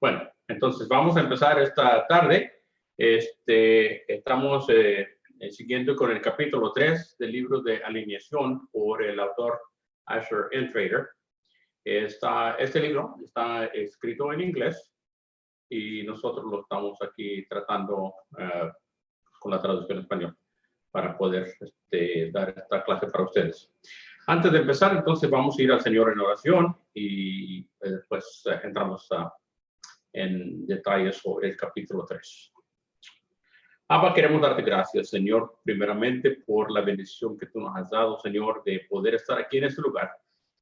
Bueno, entonces vamos a empezar esta tarde. Estamos siguiendo con el capítulo 3 del libro de Alineación por el autor Asher Entrader. Este libro está escrito en inglés y nosotros lo estamos aquí tratando con la traducción en español para poder dar esta clase para ustedes. Antes de empezar, entonces vamos a ir al Señor en oración y después entramos en detalles sobre el capítulo 3. Abba, queremos darte gracias, Señor, primeramente por la bendición que tú nos has dado, Señor, de poder estar aquí en este lugar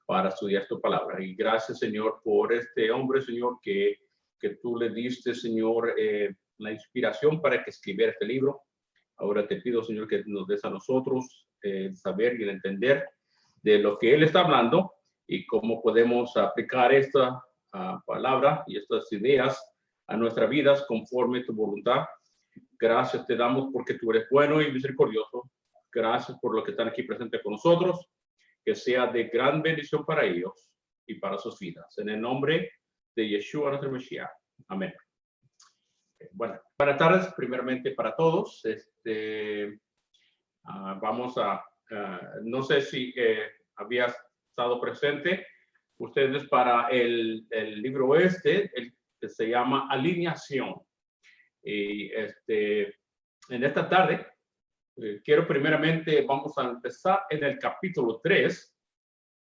para estudiar tu palabra. Y gracias, Señor, por este hombre, Señor, que tú le diste, Señor, la inspiración para que escribiera este libro. Ahora te pido, Señor, que nos des a nosotros el saber y el entender de lo que él está hablando y cómo podemos aplicar esta palabra y estas ideas a nuestras vidas conforme tu voluntad. Gracias te damos porque tú eres bueno y misericordioso. Gracias por lo que están aquí presentes con nosotros. Que sea de gran bendición para ellos y para sus vidas. En el nombre de Yeshua, nuestro Mesías. Amén. Bueno, buenas tardes, primeramente para todos. Vamos a, no sé si había estado presente ustedes para el libro que se llama Alineación. Y en esta tarde, quiero primeramente, vamos a empezar en el capítulo 3,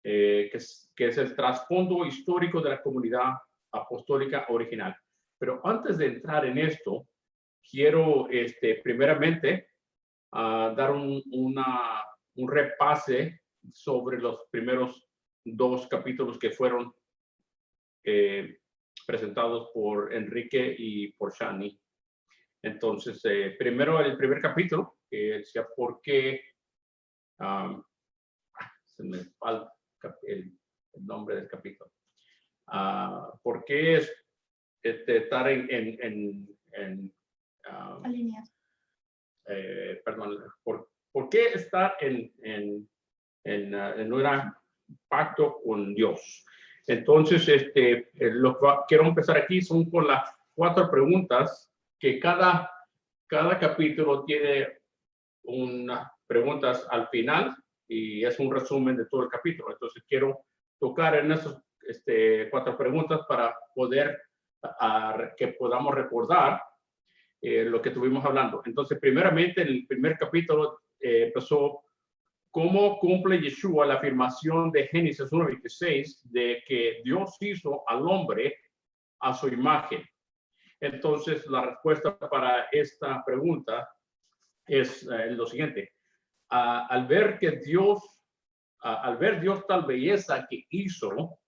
que es el trasfondo histórico de la comunidad apostólica original. Pero antes de entrar en esto, quiero primeramente dar un repase sobre los primeros 2 capítulos que fueron presentados por Enrique y por Shani. Entonces, primero el primer capítulo, que decía por qué, se me falta el nombre del capítulo, por qué es estar alinear. Perdón, ¿por qué estar en un pacto con Dios? Entonces, lo que quiero empezar aquí son con las 4 preguntas que cada capítulo tiene unas preguntas al final y es un resumen de todo el capítulo. Entonces, quiero tocar en esas 4 preguntas para poder que podamos recordar lo que estuvimos hablando. Entonces, primeramente, el primer capítulo empezó cómo cumple Yeshua la afirmación de Génesis 1:26 de que Dios hizo al hombre a su imagen. Entonces, la respuesta para esta pregunta es lo siguiente. Al ver Dios tal belleza que hizo,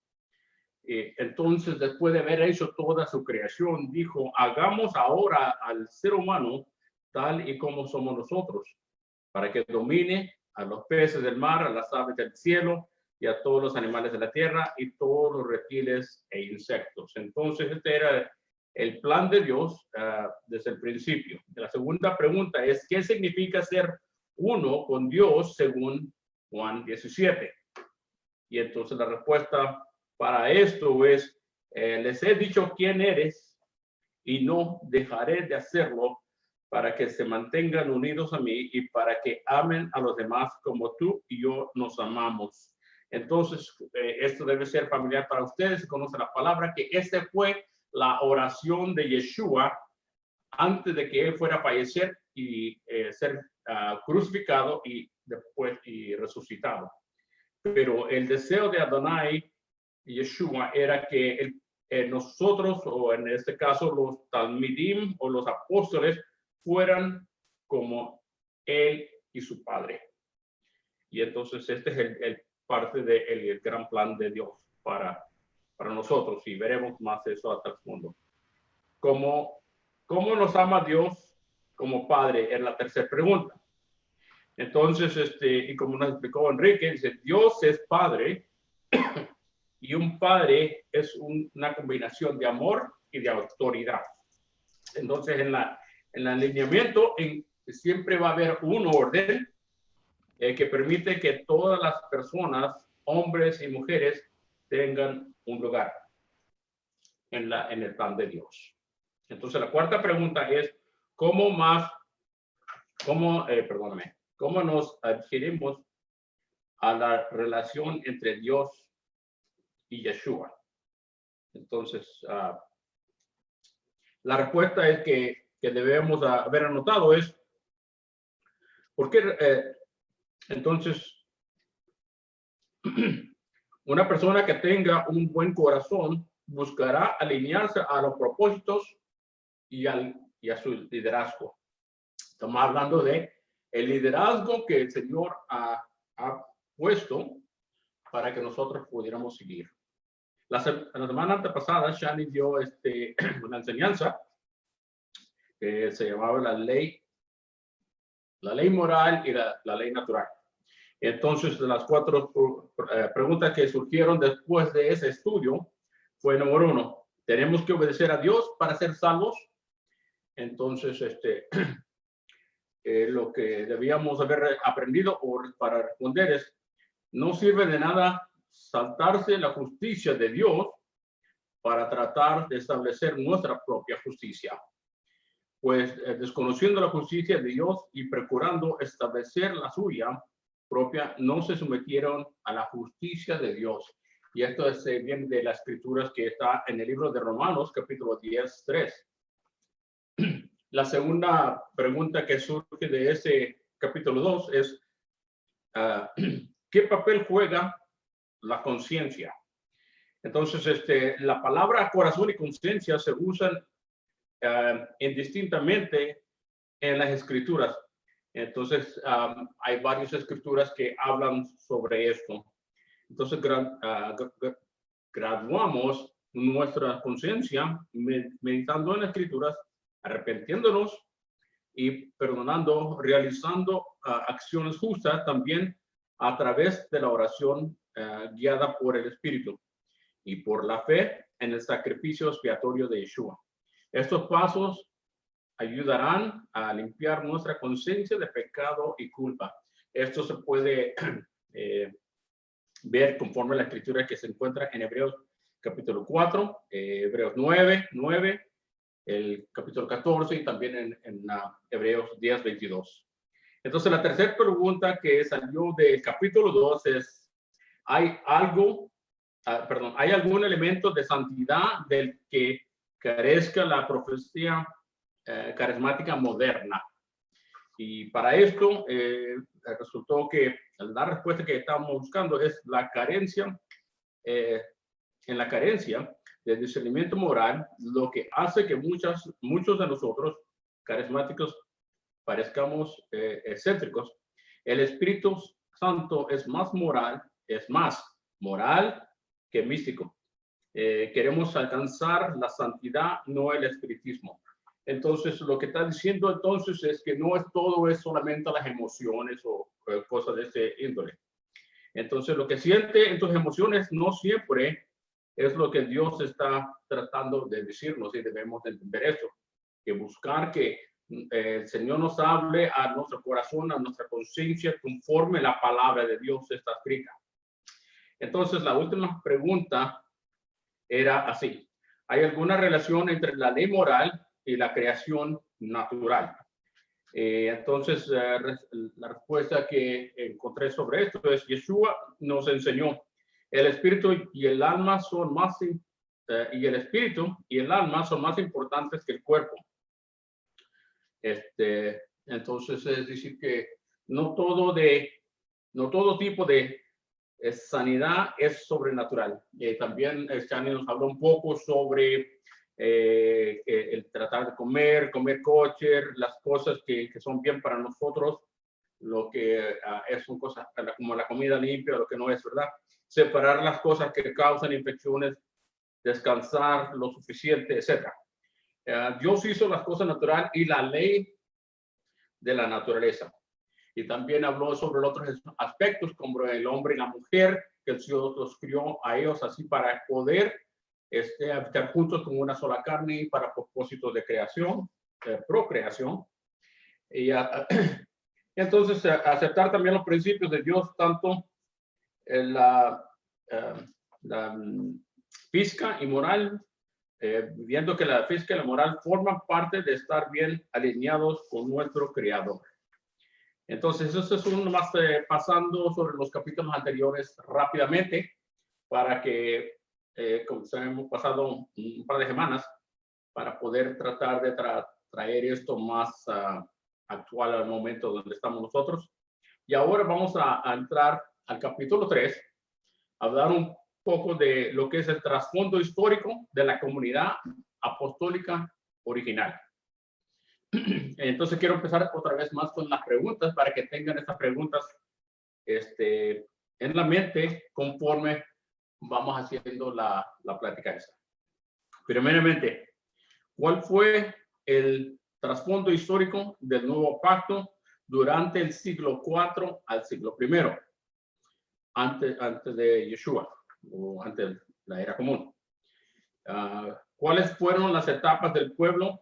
entonces, después de haber hecho toda su creación, dijo, hagamos ahora al ser humano tal y como somos nosotros, para que domine a los peces del mar, a las aves del cielo y a todos los animales de la tierra y todos los reptiles e insectos. Entonces, este era el plan de Dios desde el principio. La segunda pregunta es, ¿qué significa ser uno con Dios según Juan 17? Y entonces la respuesta para esto es, les he dicho quién eres y no dejaré de hacerlo para que se mantengan unidos a mí y para que amen a los demás como tú y yo nos amamos. Entonces, esto debe ser familiar para ustedes, se conoce la palabra, que esta fue la oración de Yeshua antes de que él fuera a fallecer y ser crucificado y después resucitado. Pero el deseo de Adonai Yeshua era que nosotros, o en este caso los talmidim o los apóstoles, fueran como él y su padre. Y entonces este es el parte del gran plan de Dios para nosotros, y veremos más eso hasta el mundo. ¿Cómo nos ama Dios como Padre? Es la tercera pregunta. Entonces, y como nos explicó Enrique, dice, Dios es Padre, y un padre es una combinación de amor y de autoridad. Entonces, el alineamiento siempre va a haber un orden que permite que todas las personas, hombres y mujeres, tengan un lugar en el plan de Dios. Entonces, la cuarta pregunta es, ¿cómo nos adquirimos a la relación entre Dios y Yeshua? Entonces, la respuesta es que debemos haber anotado es, ¿por qué? Entonces, una persona que tenga un buen corazón buscará alinearse a los propósitos y a su liderazgo. Estamos hablando de el liderazgo que el Señor ha puesto para que nosotros pudiéramos seguir. La semana antepasada, Shani dio una enseñanza que se llamaba la ley moral y la ley natural. Entonces, las 4 preguntas que surgieron después de ese estudio fue: número 1, ¿tenemos que obedecer a Dios para ser salvos? Entonces, lo que debíamos haber aprendido para responder es: no sirve de nada saltarse la justicia de Dios para tratar de establecer nuestra propia justicia. Pues desconociendo la justicia de Dios y procurando establecer la suya propia, no se sometieron a la justicia de Dios. Y esto viene de las escrituras que está en el libro de Romanos, capítulo 10, 3. La segunda pregunta que surge de ese capítulo 2 es, ¿qué papel juega la conciencia? Entonces, la palabra corazón y conciencia se usan indistintamente en las escrituras. Entonces, hay varias escrituras que hablan sobre esto. Entonces, graduamos nuestra conciencia meditando en las escrituras, arrepentiéndonos y perdonando, realizando acciones justas también a través de la oración guiada por el Espíritu y por la fe en el sacrificio expiatorio de Yeshua. Estos pasos ayudarán a limpiar nuestra conciencia de pecado y culpa. Esto se puede ver conforme a la escritura que se encuentra en Hebreos capítulo 4, Hebreos 9, el capítulo 14 y también en Hebreos 10, 22. Entonces, la tercera pregunta que salió del capítulo 2 es, ¿hay algún elemento de santidad del que carezca la profecía carismática moderna? Y para esto resultó que la respuesta que estábamos buscando es la carencia, en la carencia de discernimiento moral, lo que hace que muchos de nosotros carismáticos parezcamos excéntricos. El Espíritu Santo es más moral que místico. Queremos alcanzar la santidad, no el espiritismo. Entonces, lo que está diciendo entonces es que no es todo, es solamente las emociones o cosas de ese índole. Entonces, lo que siente en tus emociones no siempre es lo que Dios está tratando de decirnos, y debemos entender eso, que buscar que el Señor nos hable a nuestro corazón, a nuestra conciencia, conforme la palabra de Dios está escrita. Entonces, la última pregunta era así: ¿hay alguna relación entre la ley moral y la creación natural? Entonces, la respuesta que encontré sobre esto es: Yeshua nos enseñó, el espíritu y el alma son más importantes que el cuerpo. Entonces, es decir que no todo tipo de sanidad es sobrenatural. También Chani nos habló un poco sobre el tratar de comer kosher, las cosas que son bien para nosotros, lo que son cosas como la comida limpia, lo que no es, ¿verdad? Separar las cosas que causan infecciones, descansar lo suficiente, etc. Dios hizo las cosas naturales y la ley de la naturaleza. Y también habló sobre otros aspectos como el hombre y la mujer, que el Señor los crió a ellos así para poder habitar juntos como una sola carne para propósitos de creación. procreación. Y entonces aceptar también los principios de Dios, tanto la física y moral, viendo que la física y la moral forman parte de estar bien alineados con nuestro Creador. Entonces, eso es uno más pasando sobre los capítulos anteriores rápidamente, para que, como hemos pasado un par de semanas, para poder tratar de traer esto más actual al momento donde estamos nosotros. Y ahora vamos a entrar al capítulo 3, a hablar un poco de lo que es el trasfondo histórico de la comunidad apostólica original. Entonces quiero empezar otra vez más con las preguntas para que tengan estas preguntas en la mente conforme vamos haciendo la plática esa. Primeramente, ¿cuál fue el trasfondo histórico del nuevo pacto durante el siglo IV al siglo I, antes de Yeshua o antes de la era común? ¿Cuáles fueron las etapas del pueblo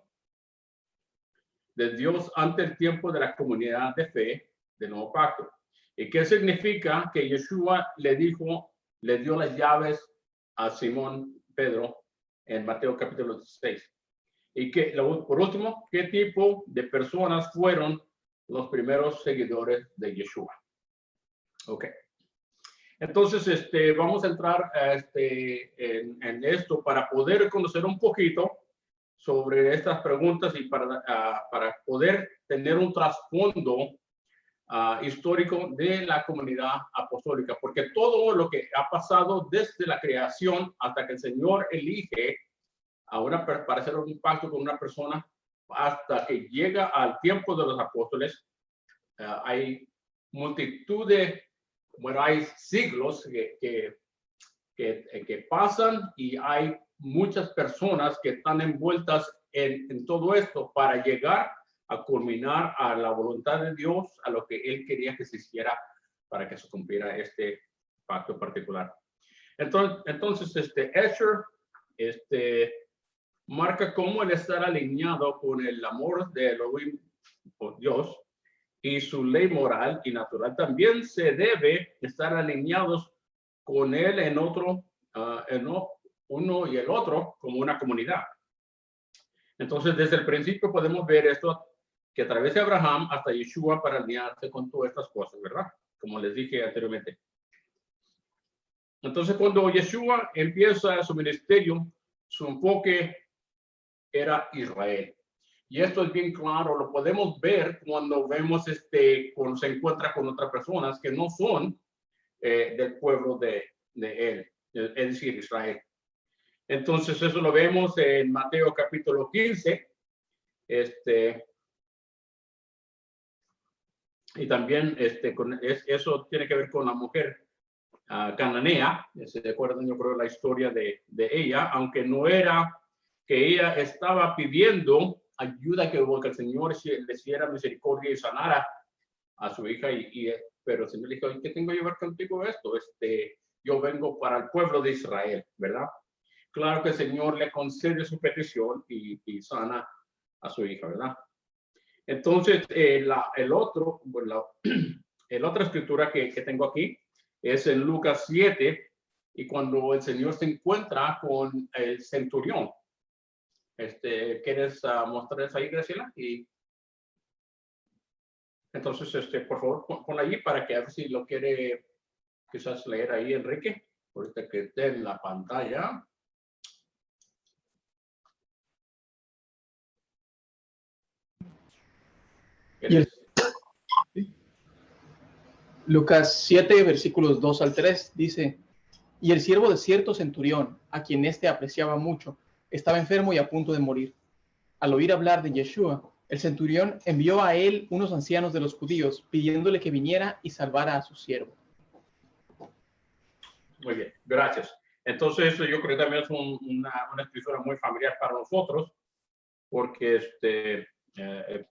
de Dios ante el tiempo de la comunidad de fe del nuevo pacto? ¿Y qué significa que Yeshua le dio las llaves a Simón Pedro en Mateo capítulo 16? Y que, por último, ¿qué tipo de personas fueron los primeros seguidores de Yeshua? Ok. Entonces, vamos a entrar en esto para poder conocer un poquito sobre estas preguntas y para poder tener un trasfondo histórico de la comunidad apostólica, porque todo lo que ha pasado desde la creación hasta que el Señor elige para hacer un pacto con una persona, hasta que llega al tiempo de los apóstoles, hay multitud de, hay siglos que pasan y hay muchas personas que están envueltas en todo esto para llegar a culminar a la voluntad de Dios, a lo que Él quería que se hiciera para que se cumpliera este pacto particular. Entonces Escher, marca cómo el estar alineado con el amor de Elohim, por Dios, y su ley moral y natural también se debe estar alineados con él en uno y el otro como una comunidad. Entonces, desde el principio podemos ver esto, que a través de Abraham hasta Yeshua para alinearse con todas estas cosas, ¿verdad? Como les dije anteriormente. Entonces, cuando Yeshua empieza su ministerio, su enfoque era Israel. Y esto es bien claro, lo podemos ver cuando vemos cuando se encuentra con otras personas que no son del pueblo de él, es decir, Israel. Entonces eso lo vemos en Mateo capítulo 15, y también eso tiene que ver con la mujer cananea. ¿Se acuerdan? Yo creo la historia de ella, aunque no era que ella estaba pidiendo ayuda, que el Señor le hiciera misericordia y sanara a su hija, pero el Señor le dijo: ¿qué tengo que ver contigo esto? Yo vengo para el pueblo de Israel, ¿verdad? Claro que el Señor le concede su petición y sana a su hija, ¿verdad? Entonces, la otra escritura que tengo aquí es en Lucas 7, y cuando el Señor se encuentra con el centurión. ¿Quieres mostrar esa ahí, Graciela? Y entonces, por favor, ponla allí para que a ver si lo quiere quizás leer ahí, Enrique, ahorita que esté en la pantalla. Lucas 7, versículos 2 al 3, dice: y el siervo de cierto centurión, a quien éste apreciaba mucho, estaba enfermo y a punto de morir. Al oír hablar de Yeshua, el centurión envió a él unos ancianos de los judíos, pidiéndole que viniera y salvara a su siervo. Muy bien, gracias. Entonces, yo creo que también es una escritura muy familiar para nosotros, porque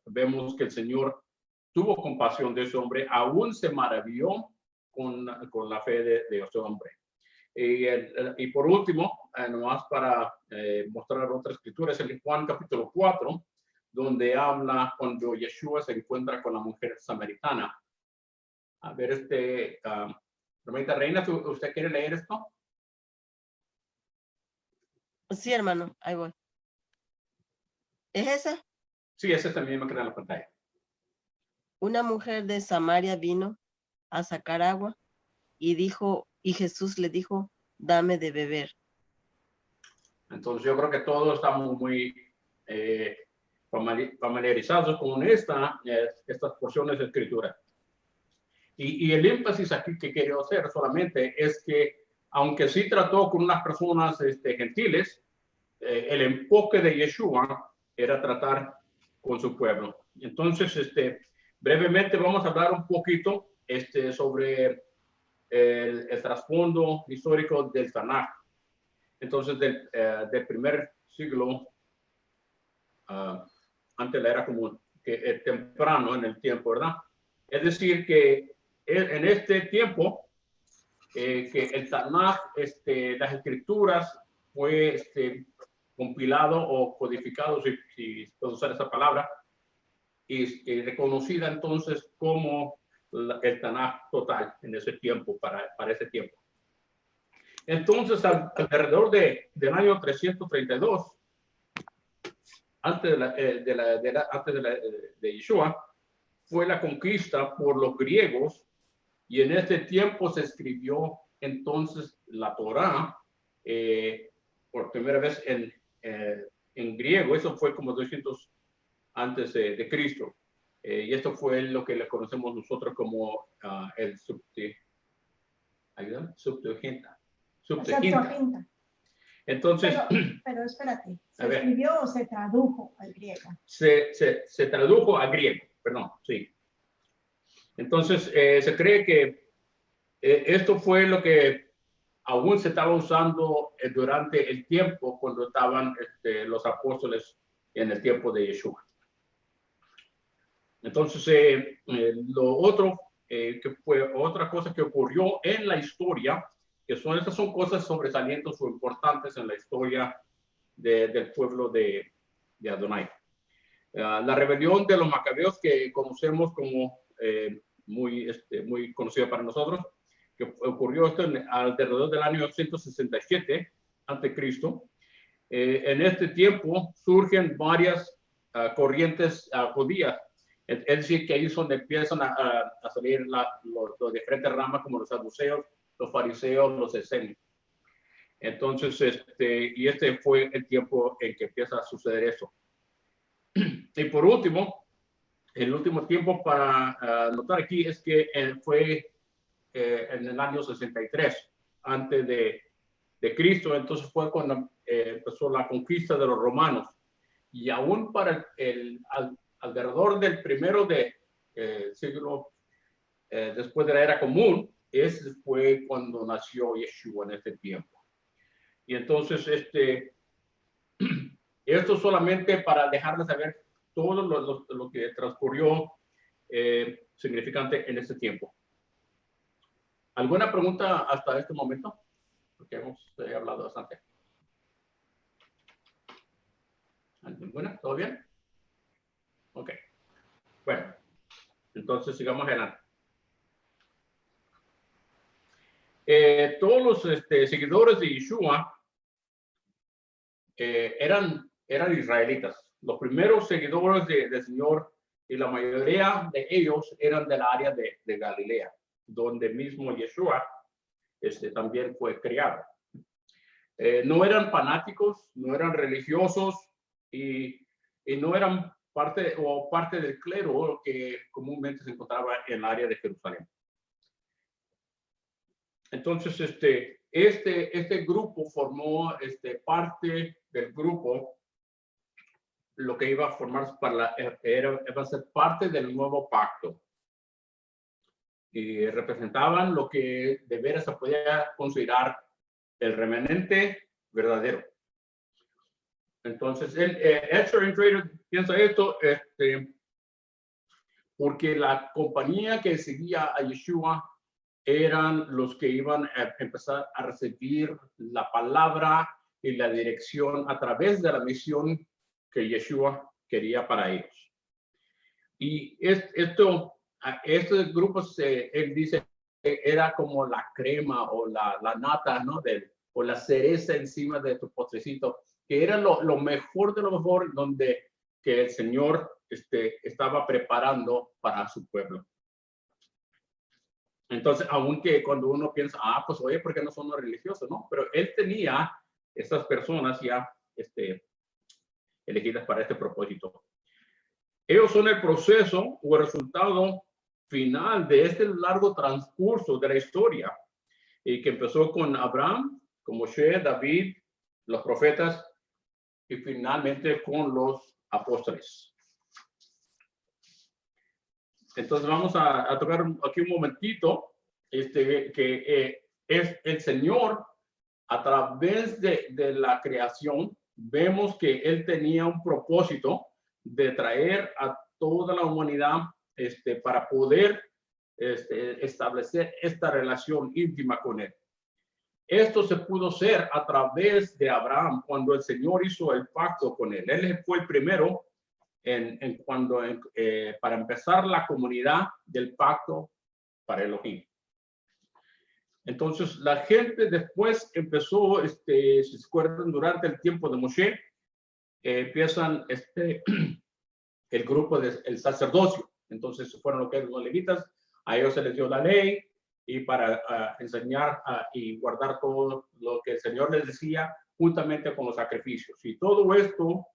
vemos que el Señor tuvo compasión de ese hombre, aún se maravilló con la fe de ese hombre. Y por último, nomás para mostrar otra escritura, es en Juan capítulo 4, donde habla cuando Yeshua se encuentra con la mujer samaritana. A ver, hermanita Reina, ¿usted quiere leer esto? Sí, hermano, ahí voy. ¿Es esa? Sí, ese también me queda en la pantalla. Una mujer de Samaria vino a sacar agua y Jesús le dijo, dame de beber. Entonces yo creo que todos estamos muy familiarizados con estas porciones de escritura. Y el énfasis aquí que quiero hacer solamente es que, aunque sí trató con unas personas gentiles, el enfoque de Yeshua era tratar con su pueblo. Entonces, brevemente vamos a hablar un poquito sobre el trasfondo histórico del Tanaj. Entonces, del primer siglo, antes de la era común, que temprano en el tiempo, ¿verdad? Es decir, que en este tiempo, que el Tanaj, las escrituras, fue compilado o codificado, si puedo usar esa palabra, y reconocida entonces como el Tanaj total en ese tiempo, para ese tiempo. Entonces, alrededor del año 332, antes de Yeshua, fue la conquista por los griegos, y en este tiempo se escribió entonces la Torá por primera vez en griego. Eso fue como 200 antes de Cristo. Y esto fue lo que le conocemos nosotros como el Septuaginta. Entonces, pero espérate, ¿se escribió o se tradujo al griego? Se tradujo al griego, perdón, sí. Entonces, se cree que esto fue lo que aún se estaba usando durante el tiempo cuando estaban los apóstoles en el tiempo de Yeshua. Entonces, lo otro, que fue otra cosa que ocurrió en la historia, que estas son cosas sobresalientes o importantes en la historia del pueblo de Adonai. La rebelión de los macabeos, que conocemos como muy conocida para nosotros, que ocurrió alrededor del año 167 a.C. En este tiempo surgen varias corrientes judías. Es decir, que ahí es donde empiezan a salir los diferentes ramas, como los saduceos, los fariseos, los esenios. Entonces, y fue el tiempo en que empieza a suceder eso. Y por último, el último tiempo para notar aquí es que fue en el año 63 antes de Cristo. Entonces fue cuando empezó la conquista de los romanos. Y aún para alrededor del primero siglo después de la era común, ese fue cuando nació Yeshua en este tiempo. Y entonces esto solamente para dejarles saber todo lo que transcurrió significante en este tiempo. ¿Alguna pregunta hasta este momento? Porque hemos hablado bastante. ¿Ninguna? ¿Todo bien? Ok. Bueno, entonces sigamos adelante. Todos los seguidores de Yeshua eran israelitas. Los primeros seguidores del Señor, y la mayoría de ellos eran del área de Galilea, donde mismo Yeshua también fue criado. No eran fanáticos, no eran religiosos, y no eran parte del clero que comúnmente se encontraba en el área de Jerusalén. Entonces, este grupo formó parte del grupo, lo que iba a formar va a ser parte del nuevo pacto. Y representaban lo que de veras se podía considerar el remanente verdadero. Entonces, Ezra Trader piensa esto, porque la compañía que seguía a Yeshua eran los que iban a empezar a recibir la palabra y la dirección a través de la misión que Yeshua quería para ellos. Y estos grupos, él dice, era como la crema o la nata, ¿no? O la cereza encima de tu postrecito, que era lo mejor de lo mejor, donde que el Señor estaba preparando para su pueblo. Entonces, aunque cuando uno piensa, pues oye, ¿por qué no son los religiosos? No, pero él tenía estas personas ya elegidas para este propósito. Ellos son el proceso o el resultado final de este largo transcurso de la historia, y que empezó con Abraham, con Moshe, David, los profetas, y finalmente con los apóstoles. Entonces vamos a tocar aquí un momentito, que es el Señor, a través de la creación, vemos que Él tenía un propósito de traer a toda la humanidad para poder establecer esta relación íntima con Él. Esto se pudo hacer a través de Abraham, cuando el Señor hizo el pacto con él. Él fue el primero para empezar la comunidad del pacto para Elohim. Entonces, la gente después empezó, si se acuerdan, durante el tiempo de Moshe, empiezan el grupo del sacerdocio. Entonces, fueron los levitas, a ellos se les dio la ley, y para enseñar y guardar todo lo que el Señor les decía, juntamente con los sacrificios. Y todo esto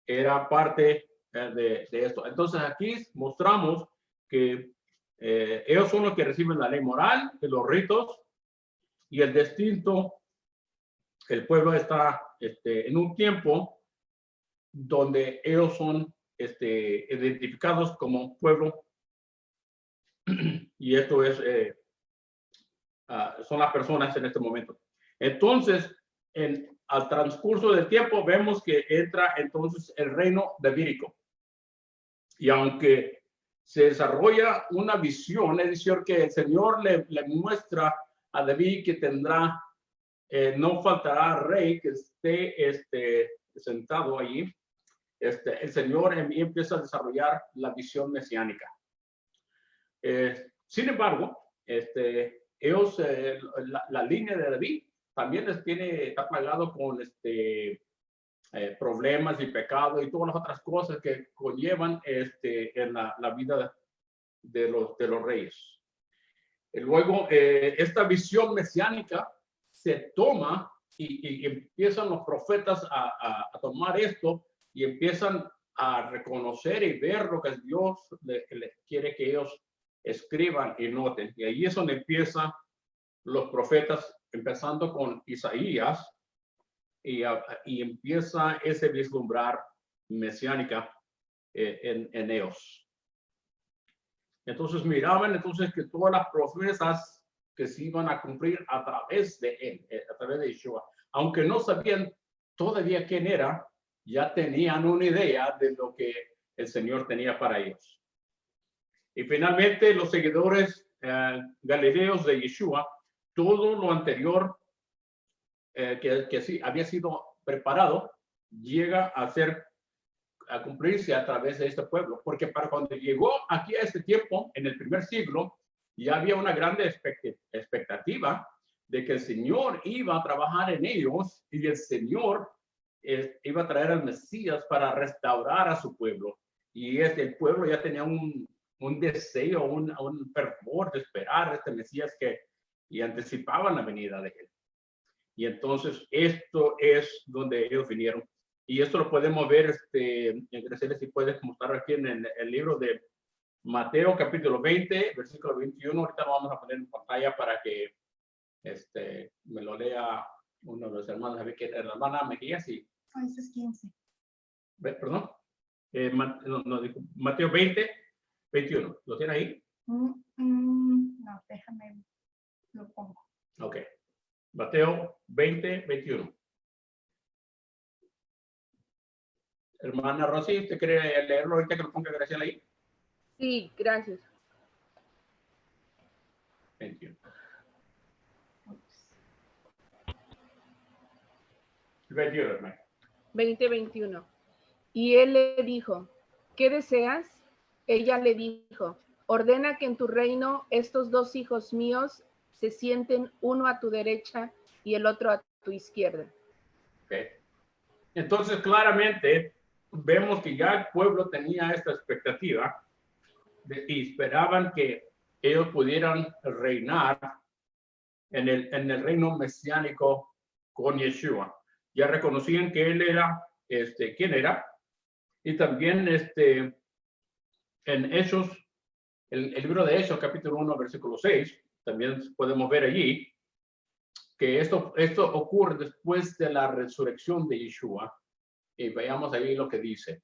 era parte de esto. Entonces aquí mostramos que ellos son los que reciben la ley moral, de los ritos, y el destino. El pueblo está en un tiempo donde ellos son identificados como pueblo, y esto es son las personas en este momento. Entonces, al transcurso del tiempo, vemos que entra entonces el reino davídico. Y aunque se desarrolla una visión, es decir, que el Señor le muestra a David que tendrá, no faltará rey que esté sentado allí, el Señor empieza a desarrollar la visión mesiánica. Sin embargo, ellos, la línea de David también está plagado con problemas y pecados y todas las otras cosas que conllevan en la vida de los reyes. Y luego, esta visión mesiánica se toma y empiezan los profetas a tomar esto y empiezan a reconocer y ver lo que Dios le quiere que ellos escriban y noten. Y ahí es donde empiezan los profetas, empezando con Isaías, y empieza ese vislumbrar mesiánica en ellos. Entonces miraban que todas las promesas que se iban a cumplir a través de él, a través de Yeshua, aunque no sabían todavía quién era, ya tenían una idea de lo que el Señor tenía para ellos. Y finalmente los seguidores galileos de Yeshua, todo lo anterior que sí había sido preparado, llega a cumplirse a través de este pueblo. Porque para cuando llegó aquí a este tiempo, en el primer siglo, ya había una grande expectativa de que el Señor iba a trabajar en ellos, y el Señor iba a traer al Mesías para restaurar a su pueblo. Y el pueblo ya tenía un deseo, un fervor de esperar a este Mesías y anticipaban la venida de él. Y entonces esto es donde ellos vinieron. Y esto lo podemos ver, Graciela, si puedes mostrar aquí en el libro de Mateo, capítulo 20, versículo 21. Ahorita lo vamos a poner en pantalla para que me lo lea uno de los hermanos, la hermana Mejía, sí. Ese es 15. Perdón. Mateo 20, 21. ¿Lo tiene ahí? No, déjame, lo pongo. Ok. Mateo 20, 21. Hermana Rosy, ¿usted quiere leerlo ahorita que lo ponga Graciela ahí? Sí, gracias. 21. 21, hermano. 20:21. Y él le dijo, ¿qué deseas? Ella le dijo, ordena que en tu reino estos dos hijos míos se sienten uno a tu derecha y el otro a tu izquierda. Okay. Entonces, claramente, vemos que ya el pueblo tenía esta expectativa y esperaban que ellos pudieran reinar en el reino mesiánico con Yeshua. Ya reconocían que él era, quién era, y también en Hechos, el libro de Hechos, capítulo 1, versículo 6, también podemos ver allí que esto ocurre después de la resurrección de Yeshua. Y veamos ahí lo que dice.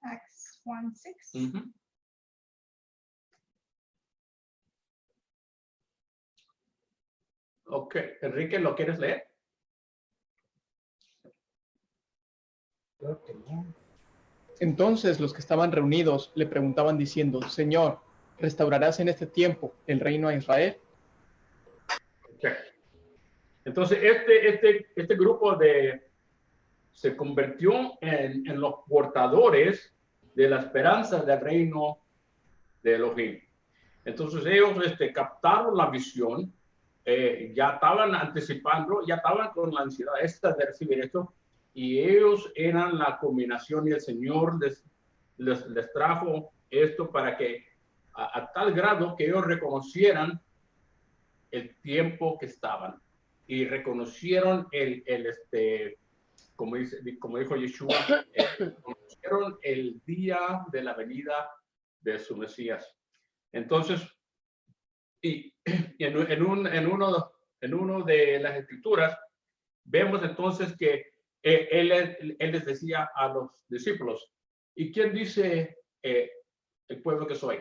Acts 1:6. Ok, Enrique, ¿lo quieres leer? Entonces los que estaban reunidos le preguntaban diciendo, Señor, ¿restaurarás en este tiempo el reino a Israel? Okay. Entonces, este grupo se convirtió en los portadores de la esperanza del reino de Elohim. Entonces, ellos captaron la visión, ya estaban anticipando, ya estaban con la ansiedad de recibir esto, y ellos eran la combinación y el Señor les trajo esto para que a tal grado que ellos reconocieran el tiempo que estaban y reconocieron como dijo Yeshua, reconocieron el día de la venida de su Mesías. Entonces, y en uno de las escrituras vemos entonces que él les decía a los discípulos, ¿y quién dice el pueblo que soy?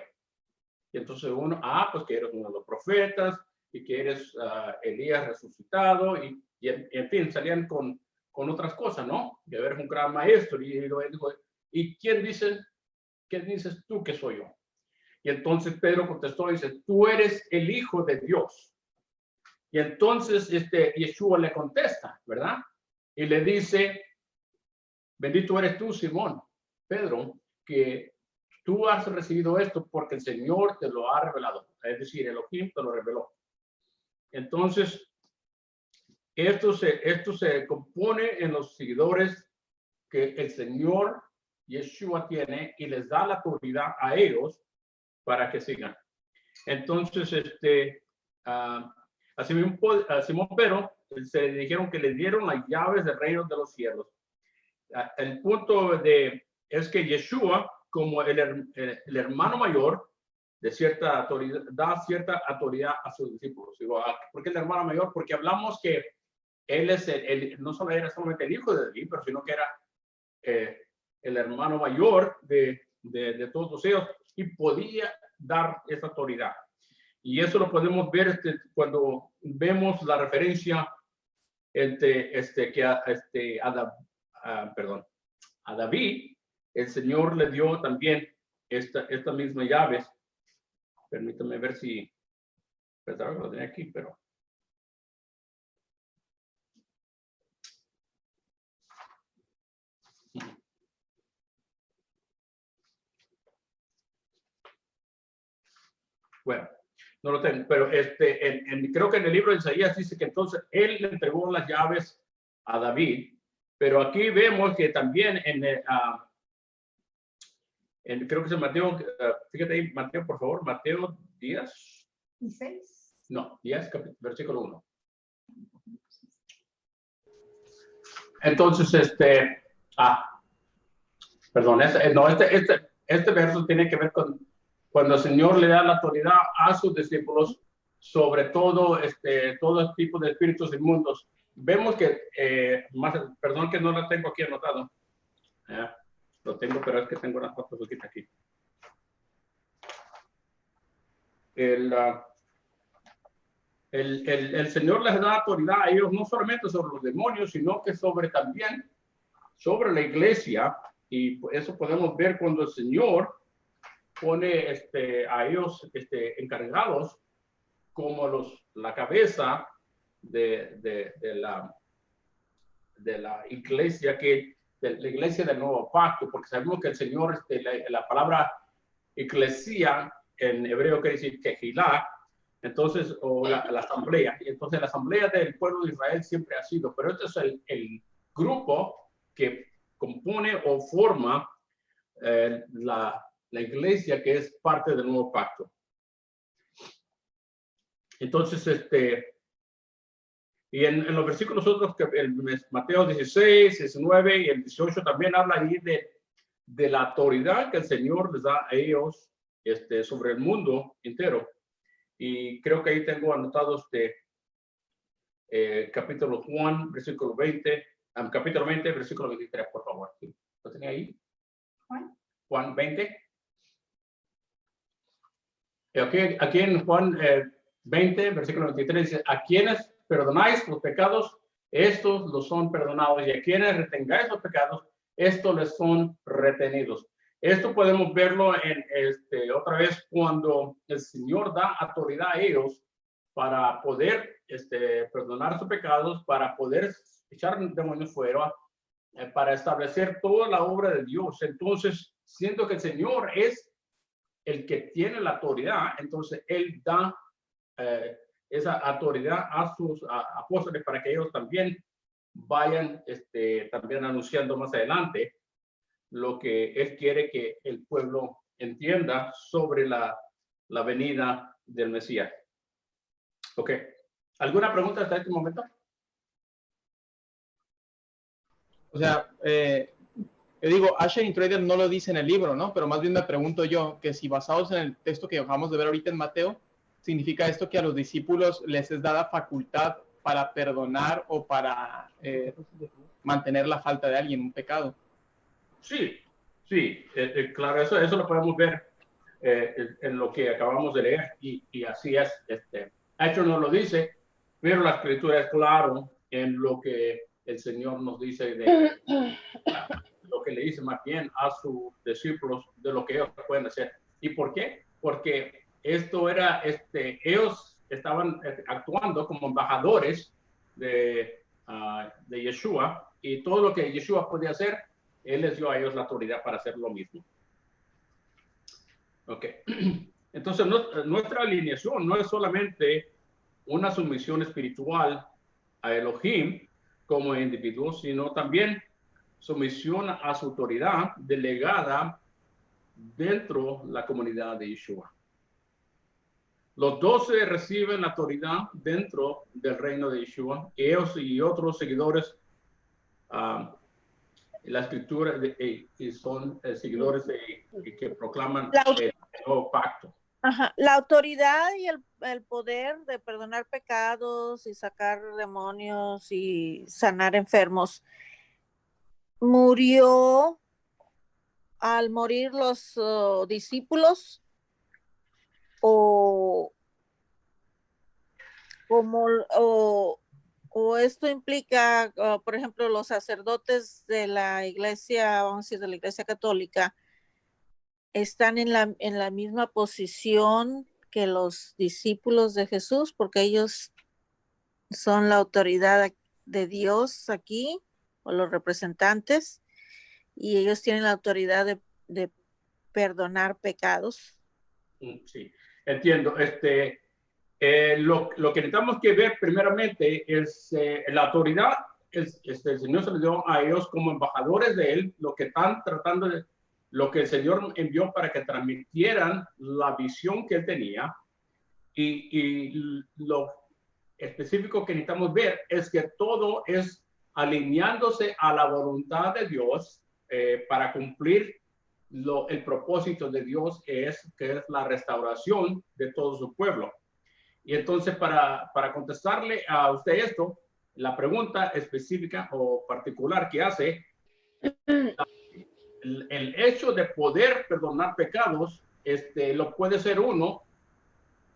Y entonces uno, pues que eres uno de los profetas y que eres Elías resucitado y en fin, salían con otras cosas, ¿no? De eres un gran maestro ¿y quién dices tú que soy yo? Y entonces Pedro contestó y dice, tú eres el Hijo de Dios. Y entonces Yeshua le contesta, ¿verdad? Y le dice, bendito eres tú, Simón, Pedro, que tú has recibido esto porque el Señor te lo ha revelado. Es decir, Elohim te lo reveló. Entonces, esto se compone en los seguidores que el Señor Yeshua tiene y les da la autoridad a ellos para que sigan. Entonces, a Simón Pedro se le dijeron que le dieron las llaves del reino de los cielos. El punto es que Yeshua, como el hermano mayor, de cierta autoridad, da cierta autoridad a sus discípulos. ¿Por qué el hermano mayor? Porque hablamos que él es no solo era solamente el hijo de David, pero sino que era el hermano mayor de todos ellos y podía dar esa autoridad. Y eso lo podemos ver cuando vemos la referencia entre a David, el Señor le dio también estas mismas llaves. Permítame ver si pensaba que lo tenía aquí, pero bueno, no lo tengo, pero creo que en el libro de Isaías dice que entonces él le entregó las llaves a David, pero aquí vemos que también creo que es en Mateo, fíjate ahí, Mateo, por favor, Mateo 10. ¿Y 6? No, 10, versículo 1. Entonces, perdón, este verso tiene que ver con cuando el Señor le da la autoridad a sus discípulos sobre todo todo tipo de espíritus inmundos. Vemos que, perdón que no la tengo aquí anotado. Lo tengo, pero es que tengo unas fotos aquí. El Señor les da autoridad a ellos no solamente sobre los demonios, sino que también sobre la iglesia. Y eso podemos ver cuando el Señor pone a ellos encargados como la cabeza de la iglesia, de la iglesia del nuevo pacto, porque sabemos que el Señor, la palabra iglesia en hebreo quiere decir quejilá, entonces, o la asamblea. Entonces, la asamblea del pueblo de Israel siempre ha sido, pero este es el grupo que compone o forma la iglesia que es parte del nuevo pacto. Entonces, y en los versículos otros, que Mateo 16, 19 y el 18 también habla ahí de la autoridad que el Señor les da a ellos sobre el mundo entero. Y creo que ahí tengo anotados capítulo 1, versículo 20, capítulo 20, versículo 23, por favor. ¿Lo tenía ahí? Juan 20. Aquí en Juan 20, versículo 23 dice, a quienes perdonáis los pecados, estos los son perdonados, y a quienes retengáis los pecados, estos les son retenidos. Esto podemos verlo otra vez cuando el Señor da autoridad a ellos para poder perdonar sus pecados, para poder echar demonios fuera, para establecer toda la obra de Dios. Entonces, siento que el Señor es el que tiene la autoridad, entonces Él da esa autoridad a sus apóstoles para que ellos también vayan también anunciando más adelante lo que Él quiere que el pueblo entienda sobre la venida del Mesías. Ok. ¿Alguna pregunta hasta este momento? O sea, yo digo, Asher y Trader no lo dice en el libro, ¿no? Pero más bien me pregunto yo que si basados en el texto que acabamos de ver ahorita en Mateo, ¿significa esto que a los discípulos les es dada facultad para perdonar o para mantener la falta de alguien, un pecado? Sí, claro, eso lo podemos ver en lo que acabamos de leer, y así es. Hecho no lo dice, pero la escritura es claro en lo que el Señor nos dice lo que le dice más bien a sus discípulos de lo que ellos pueden hacer. ¿Y por qué? Porque esto era, ellos estaban actuando como embajadores de Yeshua, y todo lo que Yeshua podía hacer, Él les dio a ellos la autoridad para hacer lo mismo. Ok. Entonces, nuestra alineación no es solamente una sumisión espiritual a Elohim como individuos, sino también sumisión a su autoridad delegada dentro de la comunidad de Yeshua. Los 12 reciben la autoridad dentro del reino de Yeshua. Ellos y otros seguidores, la escritura, y son seguidores que proclaman el nuevo pacto. Ajá. La autoridad y el poder de perdonar pecados y sacar demonios y sanar enfermos murió al morir los discípulos, o esto implica, por ejemplo, los sacerdotes de la iglesia, vamos a decir, de la iglesia católica, están en la misma posición que los discípulos de Jesús, porque ellos son la autoridad de Dios aquí, o los representantes, y ellos tienen la autoridad de perdonar pecados. Sí, entiendo. Lo que necesitamos que ver primeramente es la autoridad. El Señor se le dio a ellos como embajadores de Él, lo que están tratando de, lo que el Señor envió para que transmitieran la visión que Él tenía, y lo específico que necesitamos ver es que todo es alineándose a la voluntad de Dios para cumplir el propósito de Dios, que es la restauración de todo su pueblo. Y entonces, para contestarle a usted esto, la pregunta específica o particular que hace, el hecho de poder perdonar pecados, lo puede ser uno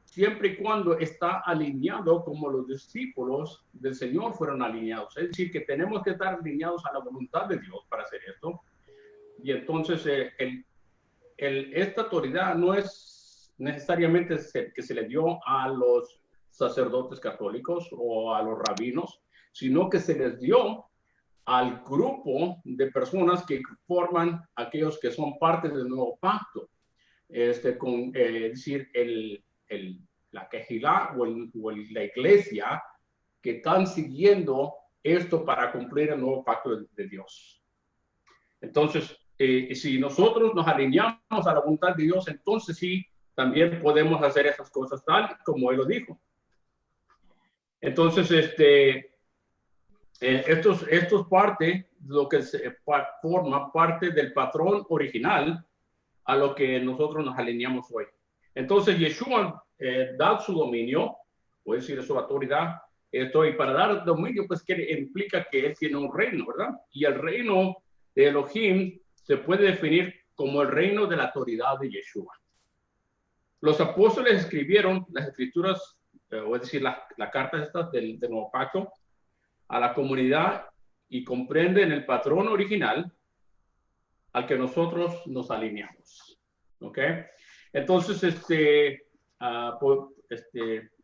siempre y cuando está alineado como los discípulos del Señor fueron alineados. Es decir, que tenemos que estar alineados a la voluntad de Dios para hacer esto. Y entonces esta autoridad no es necesariamente que se le dio a los sacerdotes católicos o a los rabinos, sino que se les dio al grupo de personas que forman aquellos que son parte del nuevo pacto. Con decir, la quejilá la iglesia que están siguiendo esto para cumplir el nuevo pacto de Dios. Entonces, si nosotros nos alineamos a la voluntad de Dios, entonces sí, también podemos hacer esas cosas tal como Él lo dijo. Entonces, esto es parte de lo que forma parte del patrón original a lo que nosotros nos alineamos hoy. Entonces, Yeshua da su dominio, puede decir su autoridad, y para dar dominio, pues que implica que Él tiene un reino, ¿verdad? Y el reino de Elohim se puede definir como el reino de la autoridad de Yeshua. Los apóstoles escribieron las escrituras, o es decir, las cartas estas del nuevo pacto, a la comunidad y comprenden el patrón original al que nosotros nos alineamos. ¿Ok? Entonces,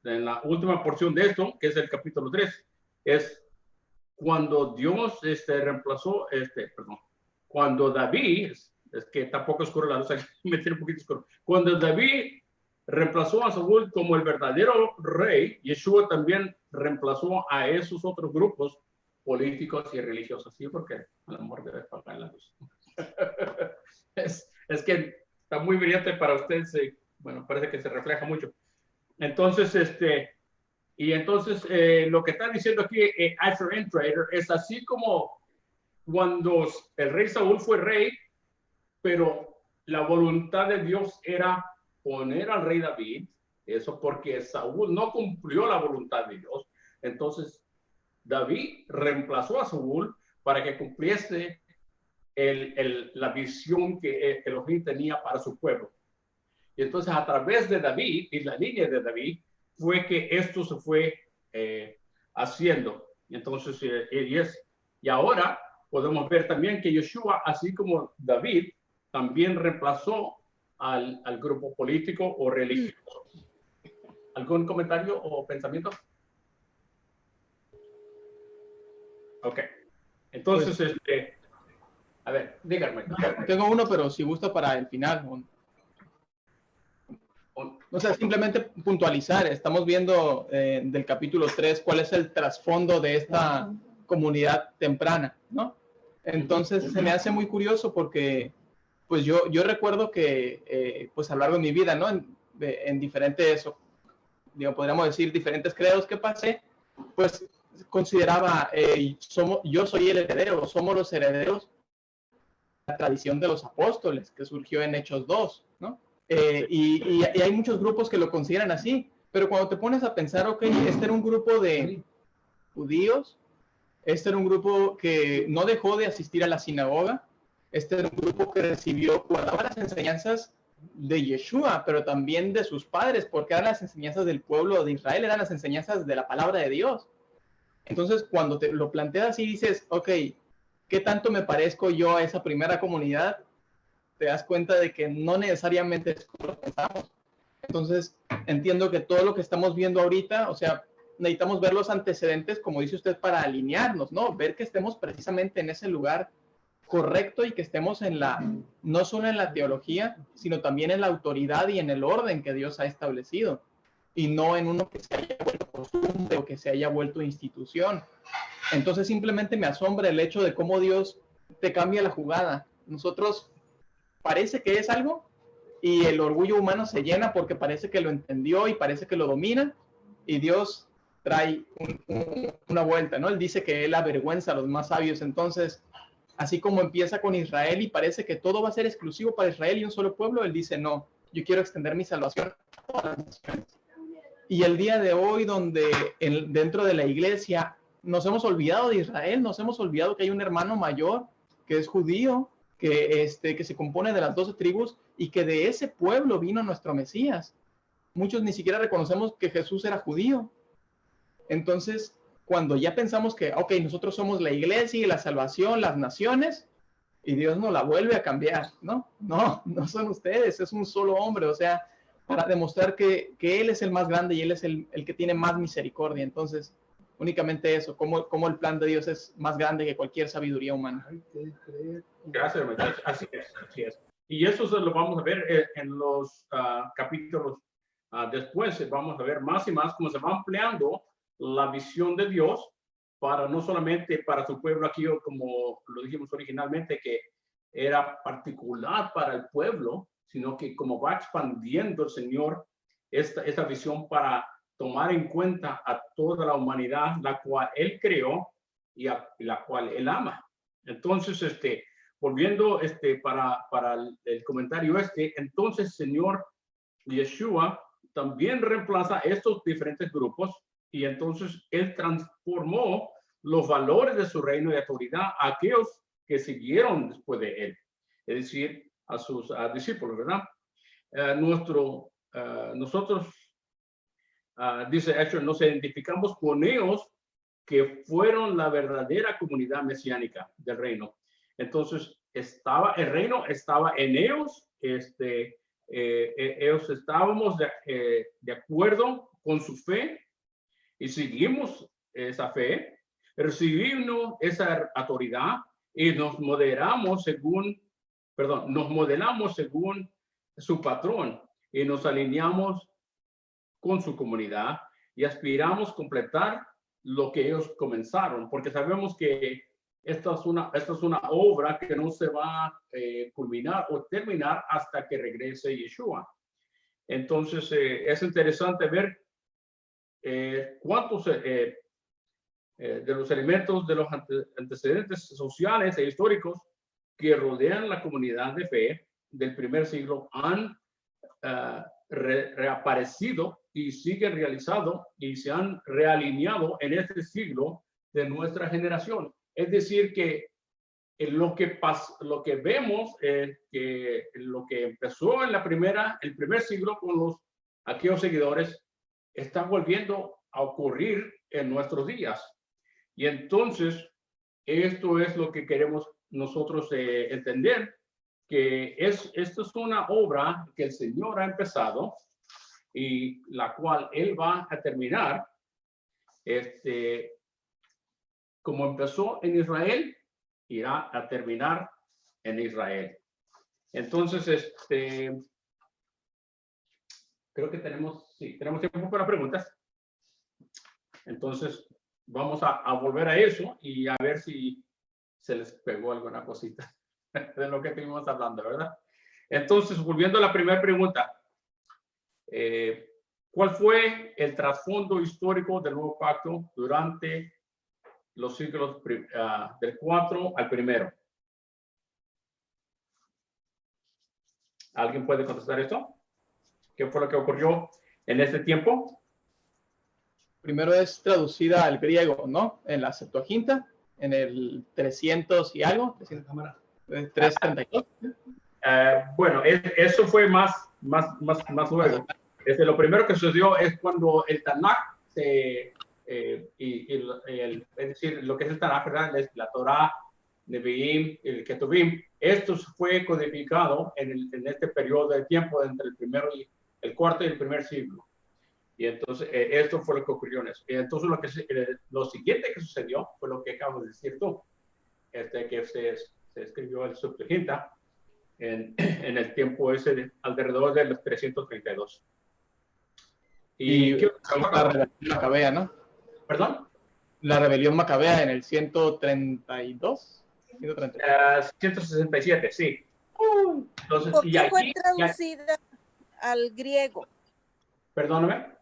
en la última porción de esto, que es el capítulo 3, es cuando Dios reemplazó, cuando David, es que tampoco oscuro la luz, me tiene un poquito oscuro, cuando David reemplazó a Saúl como el verdadero rey, Yeshua también reemplazó a esos otros grupos políticos y religiosos. Sí, porque el amor debe pagar la luz. es que está muy brillante para ustedes, bueno, parece que se refleja mucho. Entonces, lo que está diciendo aquí Asher Intrater es así como cuando el rey Saúl fue rey, pero la voluntad de Dios era poner al rey David, eso porque Saúl no cumplió la voluntad de Dios. Entonces, David reemplazó a Saúl para que cumpliese la visión que Elohim tenía para su pueblo. Y entonces, a través de David y la línea de David, fue que esto se fue haciendo. Entonces, y ahora podemos ver también que Yeshua, así como David, también reemplazó al grupo político o religioso. ¿Algún comentario o pensamiento? Ok. Entonces, pues, a ver, díganme. Tengo uno, pero si gusta para el final. O sea, simplemente puntualizar. Estamos viendo del capítulo 3 cuál es el trasfondo de esta comunidad temprana, ¿no? Entonces, se me hace muy curioso porque pues yo recuerdo que pues a lo largo de mi vida, ¿no? En diferentes, podríamos decir, diferentes credos que pasé, pues consideraba, yo soy el heredero, somos los herederos de la tradición de los apóstoles, que surgió en Hechos 2, ¿no? Y hay muchos grupos que lo consideran así, pero cuando te pones a pensar, ok, este era un grupo de judíos, este era un grupo que no dejó de asistir a la sinagoga, este era un grupo que guardaba las enseñanzas de Yeshua, pero también de sus padres, porque eran las enseñanzas del pueblo de Israel, eran las enseñanzas de la palabra de Dios. Entonces, cuando te lo planteas así, dices, ok, ¿qué tanto me parezco yo a esa primera comunidad? Te das cuenta de que no necesariamente es como lo pensamos. Entonces, entiendo que todo lo que estamos viendo ahorita, o sea, necesitamos ver los antecedentes, como dice usted, para alinearnos, ¿no? Ver que estemos precisamente en ese lugar correcto y que estemos no solo en la teología, sino también en la autoridad y en el orden que Dios ha establecido, y no en uno que se haya vuelto costumbre o que se haya vuelto institución. Entonces simplemente me asombra el hecho de cómo Dios te cambia la jugada. Nosotros parece que es algo y el orgullo humano se llena porque parece que lo entendió y parece que lo domina, y Dios trae una vuelta, ¿no? Él dice que Él avergüenza a los más sabios. Entonces, así como empieza con Israel y parece que todo va a ser exclusivo para Israel y un solo pueblo, Él dice, no, yo quiero extender mi salvación a todas las naciones. Y el día de hoy, donde dentro de la iglesia nos hemos olvidado de Israel, nos hemos olvidado que hay un hermano mayor que es judío, que se compone de las 12 tribus y que de ese pueblo vino nuestro Mesías. Muchos ni siquiera reconocemos que Jesús era judío. Entonces, cuando ya pensamos que, ok, nosotros somos la iglesia y la salvación, las naciones, y Dios nos la vuelve a cambiar, ¿no? No son ustedes, es un solo hombre, o sea, para demostrar que Él es el más grande y Él es el que tiene más misericordia. Entonces, únicamente eso, cómo el plan de Dios es más grande que cualquier sabiduría humana. Gracias, hermano. Así es, así es. Y eso se lo vamos a ver en los capítulos después. Vamos a ver más y más cómo se va ampliando la visión de Dios para no solamente para su pueblo aquí, como lo dijimos originalmente, que era particular para el pueblo, sino que como va expandiendo el Señor esta visión para tomar en cuenta a toda la humanidad, la cual Él creó y la cual Él ama. Entonces, volviendo para el comentario entonces Señor Yeshua también reemplaza estos diferentes grupos y entonces Él transformó los valores de su reino y autoridad a aquellos que siguieron después de Él, es decir, a sus discípulos, ¿verdad? Nosotros, dice hecho, nos identificamos con ellos que fueron la verdadera comunidad mesiánica del reino. Entonces, el reino estaba en ellos, ellos estábamos de acuerdo con su fe y seguimos esa fe, recibimos esa autoridad y nos modelamos según su patrón y nos alineamos con su comunidad y aspiramos a completar lo que ellos comenzaron, porque sabemos que esta es una obra que no se va a culminar o terminar hasta que regrese Yeshua. Entonces, es interesante ver cuántos de los elementos de los antecedentes sociales e históricos que rodean la comunidad de fe del primer siglo han reaparecido y siguen realizando y se han realineado en este siglo de nuestra generación. Es decir, que lo que vemos es que lo que empezó en el primer siglo con aquellos seguidores está volviendo a ocurrir en nuestros días. Y entonces, esto es lo que queremos nosotros entender, que esto es una obra que el Señor ha empezado y la cual Él va a terminar, como empezó en Israel, irá a terminar en Israel. Entonces, creo que tenemos tiempo para preguntas. Entonces, vamos a volver a eso y a ver si se les pegó alguna cosita de lo que estuvimos hablando, ¿verdad? Entonces, volviendo a la primera pregunta, ¿cuál fue el trasfondo histórico del nuevo pacto durante los siglos del 4 al 1? ¿Alguien puede contestar esto? ¿Qué fue lo que ocurrió en ese tiempo? Primero es traducida al griego, ¿no? En la Septuaginta, en el 300 y algo, 332. Bueno, eso fue más luego. Lo primero que sucedió es cuando el Tanakh es decir, lo que es el Tanakh, ¿verdad? La Torah, Nevi'im, el Ketuvim, esto fue codificado en este periodo de tiempo entre el cuarto y el primer siglo. Y entonces, esto fue lo que ocurrió en eso. Y entonces, lo siguiente que sucedió fue lo que acabas de decir tú, que se escribió el Septuaginta en el tiempo ese, alrededor de los 332. Y la rebelión macabea, ¿no? ¿Perdón? La rebelión macabea en el 132. 167, sí. Entonces, ¿Por qué fue traducida al griego? Perdóname.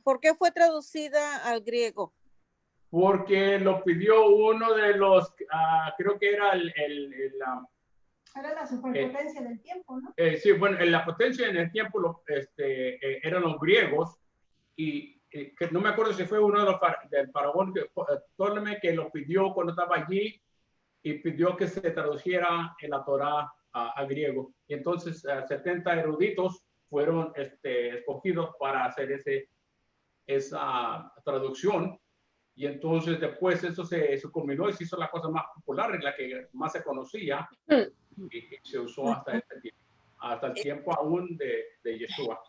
¿Por qué fue traducida al griego? Porque lo pidió uno de los, creo que era era la superpotencia del tiempo, ¿no? Sí, bueno, la potencia en el tiempo eran los griegos y que no me acuerdo si fue uno del faraón Ptolemy que lo pidió cuando estaba allí y pidió que se traduciera en la Torá a griego. Y entonces 70 eruditos fueron escogidos para hacer esa traducción. Y entonces después eso se culminó y se hizo la cosa más popular, en la que más se conocía y se usó hasta el tiempo aún de Yeshua.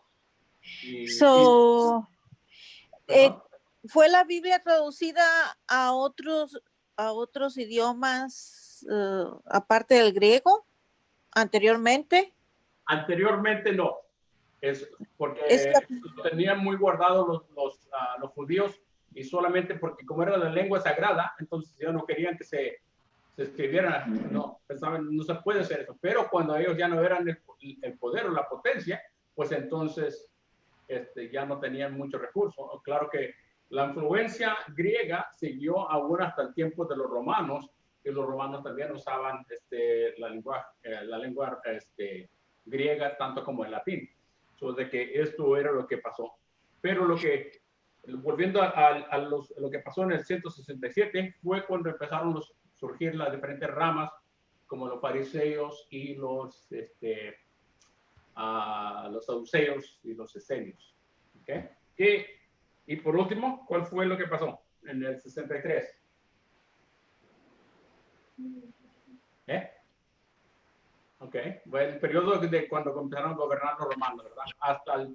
¿Fue la Biblia traducida a otros idiomas aparte del griego anteriormente? Anteriormente no. Es porque Esta- lo tenían muy guardado los judíos, y solamente porque como era la lengua sagrada, entonces ya no querían que se escribiera, no, pensaban, no se puede hacer eso. Pero cuando ellos ya no eran el poder o la potencia, pues entonces ya no tenían muchos recursos. Claro que la influencia griega siguió aún hasta el tiempo de los romanos, y los romanos también usaban la lengua griega tanto como el latín. So, de que esto era lo que pasó. Pero volviendo a lo que pasó en el 167, fue cuando empezaron a surgir las diferentes ramas, como los fariseos y los saduceos y los esenios. ¿Okay? Y por último, ¿cuál fue lo que pasó en el 63? Ok, fue el periodo de cuando comenzaron a gobernar los romanos, ¿verdad? Hasta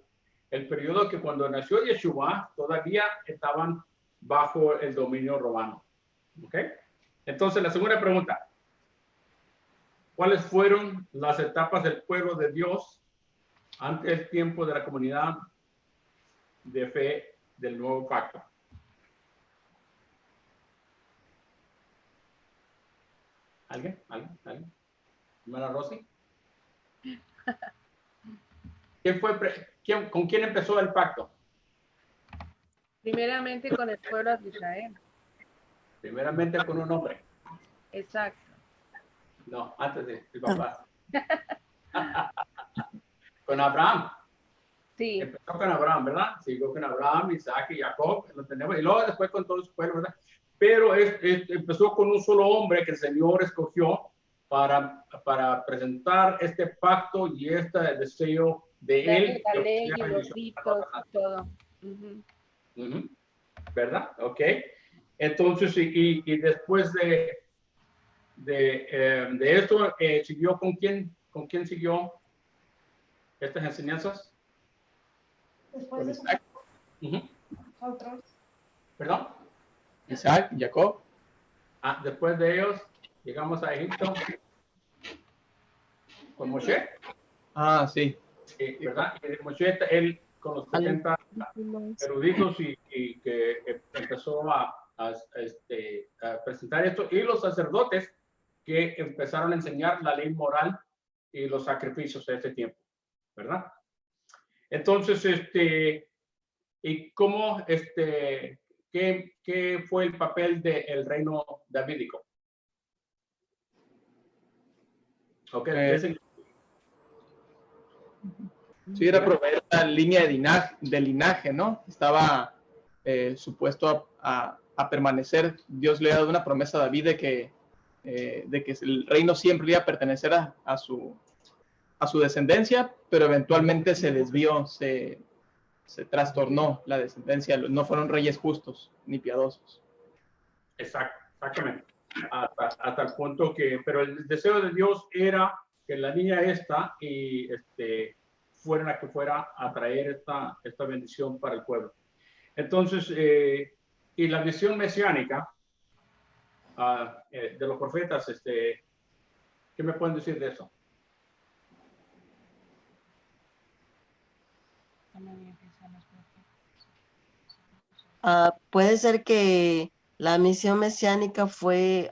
el periodo que cuando nació Yeshua, todavía estaban bajo el dominio romano. Ok, entonces la segunda pregunta: ¿cuáles fueron las etapas del pueblo de Dios ante el tiempo de la comunidad de fe del nuevo pacto? ¿Alguien? ¿Hermana Rosy? ¿Con quién empezó el pacto? Primeramente con el pueblo de Israel. Primeramente con un hombre. Exacto. No, antes de el papá. Con Abraham. Sí, Empezó con Abraham, ¿verdad? Siguió con Abraham, Isaac y Jacob, lo tenemos, y luego después con todo su pueblo, ¿verdad? Pero empezó con un solo hombre que el Señor escogió para presentar este pacto y este deseo de él. la ley y los ritos y todo. ¿Verdad? Ok. Entonces, y después de esto, ¿siguió con quién? ¿Con quién siguió estas enseñanzas? Después de Isaac. otros. ¿Perdón? Isaac, Jacob. Después de ellos, llegamos a Egipto con Moshe. Sí. ¿Verdad? Y Moshe, él con los 70 eruditos y que empezó a presentar esto, y los sacerdotes que empezaron a enseñar la ley moral y los sacrificios de ese tiempo, ¿verdad? Entonces, ¿y cómo, qué fue el papel del reino davídico? Okay, Sí, era proveer la línea de linaje, ¿no? Estaba supuesto a permanecer. Dios le ha dado una promesa a David de que el reino siempre iba a pertenecer a su descendencia, pero eventualmente se desvió, se trastornó la descendencia. No fueron reyes justos ni piadosos. Exactamente. Hasta el punto pero el deseo de Dios era que la niña fuera la que fuera a traer esta bendición para el pueblo. Entonces, y la visión mesiánica de los profetas, ¿qué me pueden decir de eso? Puede ser que la misión mesiánica fue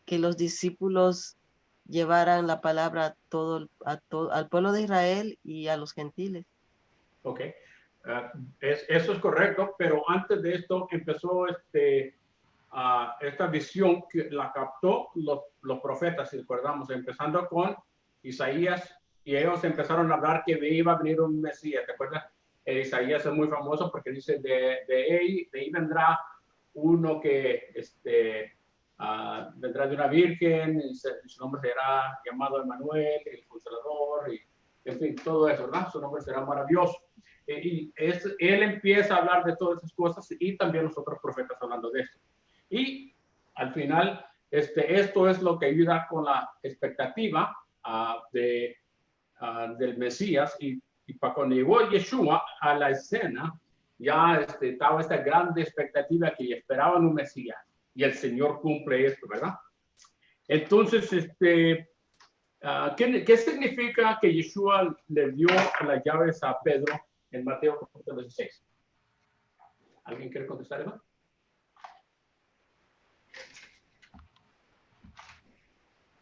que los discípulos llevaran la palabra al pueblo de Israel y a los gentiles. Ok, eso es correcto, pero antes de esto empezó esta visión que la captó los profetas, si recordamos, empezando con Isaías, y ellos empezaron a hablar que iba a venir un Mesías, ¿te acuerdas? Isaías es muy famoso porque dice, de ahí vendrá uno que vendrá de una virgen, y su nombre será llamado Emmanuel, el Consolador, y en fin, todo eso, ¿verdad? Su nombre será maravilloso. Él empieza a hablar de todas esas cosas, y también los otros profetas hablando de esto. Y al final, esto es lo que ayuda con la expectativa del Mesías, y para cuando llegó Yeshua a la escena, ya estaba esta grande expectativa que esperaban un Mesías y el Señor cumple esto, ¿verdad? Entonces, ¿qué significa que Yeshua le dio las llaves a Pedro en Mateo capítulo 16? ¿Alguien quiere contestar eso?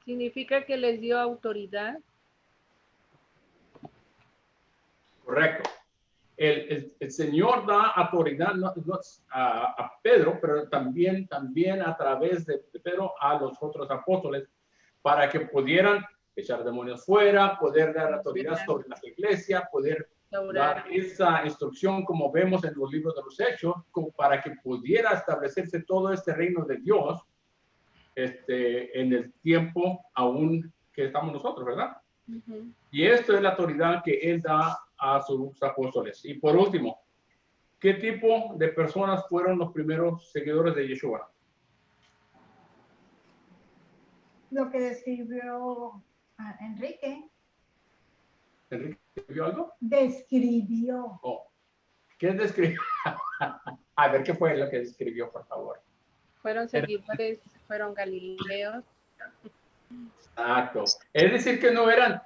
Significa que les dio autoridad. Correcto. El Señor da autoridad a Pedro, pero también a través de Pedro a los otros apóstoles para que pudieran echar demonios fuera, poder dar autoridad sobre la iglesia, poder dar esa instrucción como vemos en los libros de los Hechos, como para que pudiera establecerse todo este reino de Dios en el tiempo aún que estamos nosotros, ¿verdad? Y esto es la autoridad que Él da a sus apóstoles. Y por último, ¿qué tipo de personas fueron los primeros seguidores de Yeshua? Lo que describió Enrique. ¿Enrique escribió algo? Describió. Oh. ¿Qué describió? A ver, ¿qué fue lo que describió, por favor? Fueron seguidores, fueron galileos. Exacto. Es decir, que no eran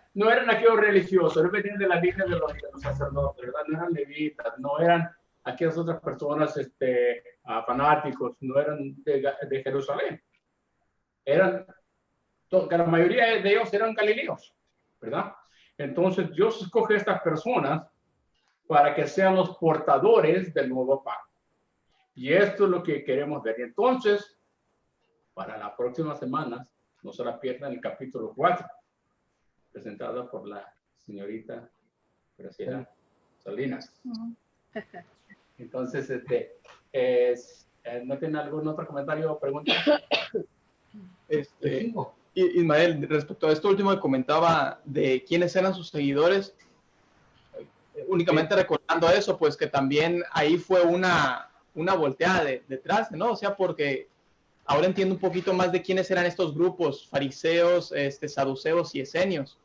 aquellos religiosos, no venían de la línea de los sacerdotes, ¿verdad? No eran levitas, no eran aquellas otras personas fanáticos, no eran de Jerusalén. La mayoría de ellos eran galileos, ¿verdad? Entonces Dios escoge a estas personas para que sean los portadores del nuevo pacto. Y esto es lo que queremos ver. Y entonces, para la próxima semana, no se la pierdan el capítulo 4, presentada por la señorita Graciela Salinas. Entonces, ¿no tiene algún otro comentario o pregunta? Ismael, respecto a esto último que comentaba de quiénes eran sus seguidores, únicamente recordando eso, pues que también ahí fue una volteada detrás, ¿no? O sea, porque ahora entiendo un poquito más de quiénes eran estos grupos, fariseos, saduceos y esenios.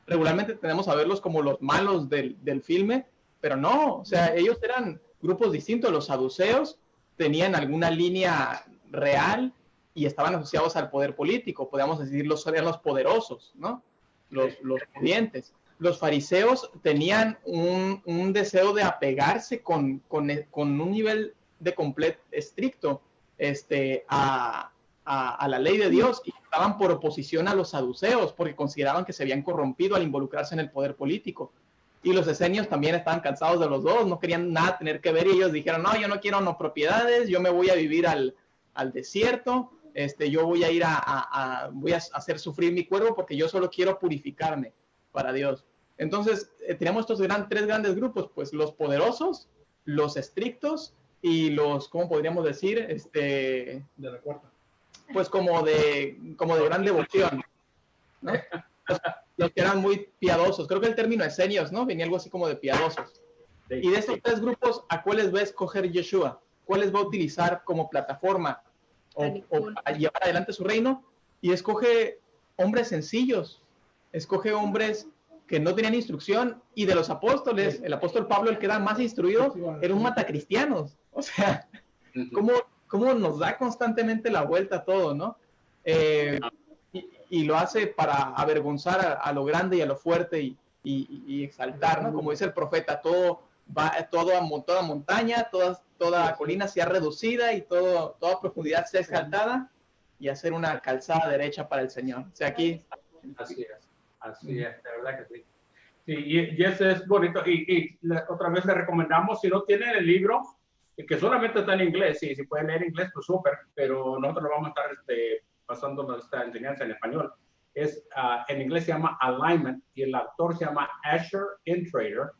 Regularmente tendemos a verlos como los malos del filme, pero no, o sea, ellos eran grupos distintos. Los saduceos tenían alguna línea real y estaban asociados al poder político, podríamos decir, eran los poderosos, ¿no? Los pudientes. Los fariseos tenían un deseo de apegarse con un nivel de completo estricto a la ley de Dios, y estaban por oposición a los saduceos porque consideraban que se habían corrompido al involucrarse en el poder político. Y los esenios también estaban cansados de los dos, no querían nada tener que ver, y ellos dijeron, no, yo no quiero no propiedades, yo me voy a vivir al desierto, yo voy a ir voy a hacer sufrir mi cuerpo porque yo solo quiero purificarme para Dios. Entonces, tenemos estos tres grandes grupos, pues los poderosos, los estrictos y los, ¿cómo podríamos decir? De la cuarta. Pues como de gran devoción, ¿no? Los que eran muy piadosos. Creo que el término esenios, ¿no? Venía algo así como de piadosos. Y de estos tres grupos, ¿a cuáles va a escoger Yeshua? ¿Cuáles va a utilizar como plataforma o para llevar adelante su reino? Y escoge hombres sencillos, escoge hombres que no tenían instrucción, y de los apóstoles, el apóstol Pablo, el que era más instruido, era un matacristianos. O sea, ¿cómo nos da constantemente la vuelta a todo, ¿no? Y lo hace para avergonzar a lo grande y a lo fuerte y exaltar, ¿no? Como dice el profeta, toda montaña, toda colina sea reducida y toda profundidad sea exaltada, y hacer una calzada derecha para el Señor. O sea, aquí... Así es, de verdad que sí. Sí, y eso es bonito. Y otra vez le recomendamos, si no tienen el libro, que solamente está en inglés, si pueden leer inglés, pues súper, pero nosotros lo vamos a estar pasando esta enseñanza en español. En inglés se llama Alignment, y el autor se llama Asher Intrater,